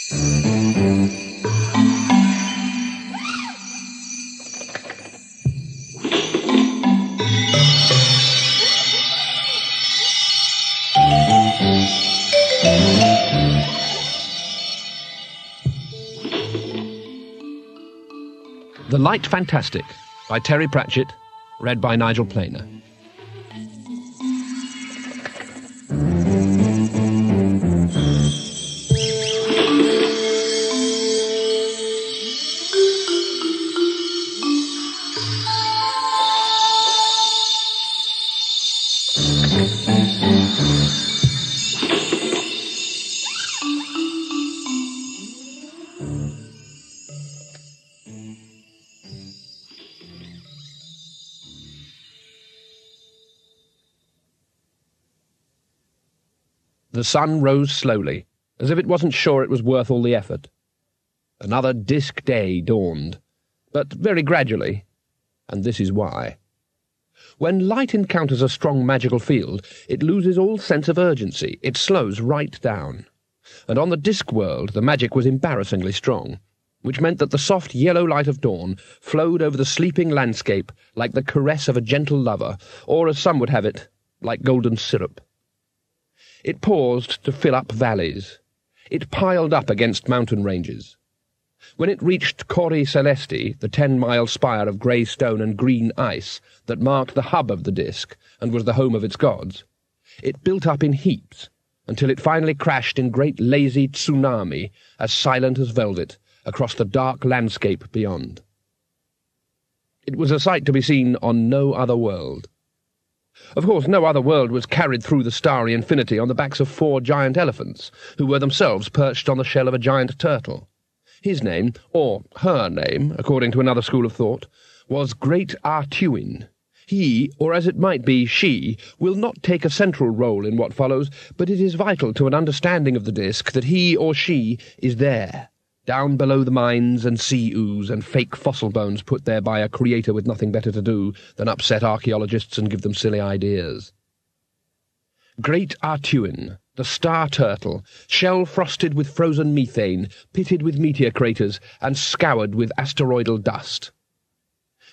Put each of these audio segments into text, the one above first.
The Light Fantastic by Terry Pratchett, read by Nigel Planer. The sun rose slowly, as if it wasn't sure it was worth all the effort. Another disk day dawned, but very gradually, and this is why. When light encounters a strong magical field, it loses all sense of urgency, it slows right down. And on the disk world the magic was embarrassingly strong, which meant that the soft yellow light of dawn flowed over the sleeping landscape like the caress of a gentle lover, or, as some would have it, like golden syrup. It paused to fill up valleys. It piled up against mountain ranges. When it reached Cori Celesti, the 10-mile spire of grey stone and green ice that marked the hub of the disk and was the home of its gods, it built up in heaps until it finally crashed in great lazy tsunami, as silent as velvet, across the dark landscape beyond. It was a sight to be seen on no other world. Of course, no other world was carried through the starry infinity on the backs of 4 giant elephants, who were themselves perched on the shell of a giant turtle. His name, or her name, according to another school of thought, was Great Artuin. He, or as it might be, she, will not take a central role in what follows, but it is vital to an understanding of the disk that he or she is there, down below the mines and sea ooze and fake fossil bones put there by a creator with nothing better to do than upset archaeologists and give them silly ideas. Great Artuin, the star turtle, shell-frosted with frozen methane, pitted with meteor craters, and scoured with asteroidal dust.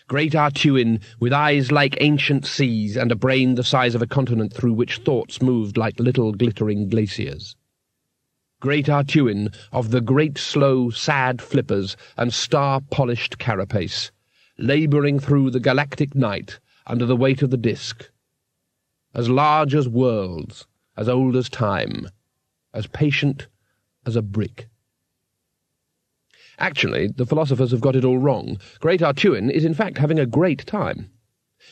Great Artuin, with eyes like ancient seas and a brain the size of a continent through which thoughts moved like little glittering glaciers. Great Artuin of the great slow sad flippers and star-polished carapace, labouring through the galactic night under the weight of the disk. As large as worlds, as old as time, as patient as a brick. Actually, the philosophers have got it all wrong. Great Artuin is in fact having a great time.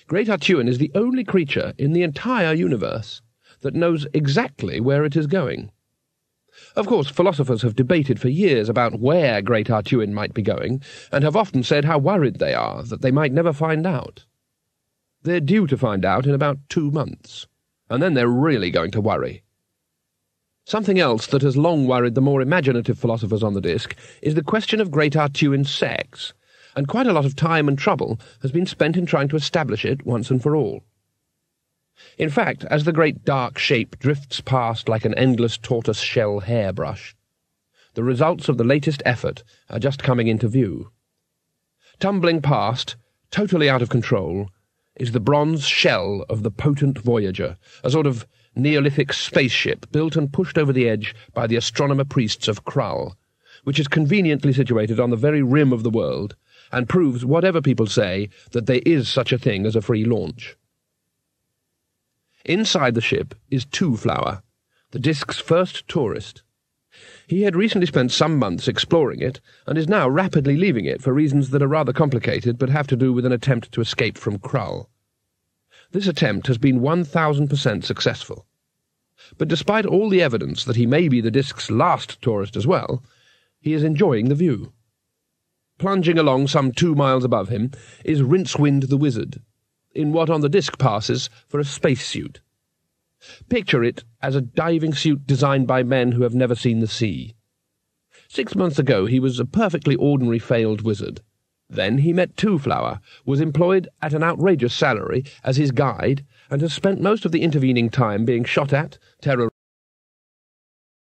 Great Artuin is the only creature in the entire universe that knows exactly where it is going. Of course, philosophers have debated for years about where Great Artuin might be going, and have often said how worried they are that they might never find out. They're due to find out in about 2 months, and then they're really going to worry. Something else that has long worried the more imaginative philosophers on the disk is the question of Great Artuin's sex, and quite a lot of time and trouble has been spent in trying to establish it once and for all. In fact, as the great dark shape drifts past like an endless tortoise-shell hairbrush, the results of the latest effort are just coming into view. Tumbling past, totally out of control, is the bronze shell of the potent Voyager, a sort of Neolithic spaceship built and pushed over the edge by the astronomer priests of Krull, which is conveniently situated on the very rim of the world, and proves, whatever people say, that there is such a thing as a free launch. Inside the ship is Two-Flower, the disk's first tourist. He had recently spent some months exploring it, and is now rapidly leaving it for reasons that are rather complicated but have to do with an attempt to escape from Krull. This attempt has been 1000% successful. But despite all the evidence that he may be the disk's last tourist as well, he is enjoying the view. Plunging along some 2 miles above him is Rincewind the Wizard, in what on the disk passes for a spacesuit. Picture it as a diving suit designed by men who have never seen the sea. 6 months ago he was a perfectly ordinary failed wizard. Then he met Two-Flower, was employed at an outrageous salary as his guide, and has spent most of the intervening time being shot at, terrorized,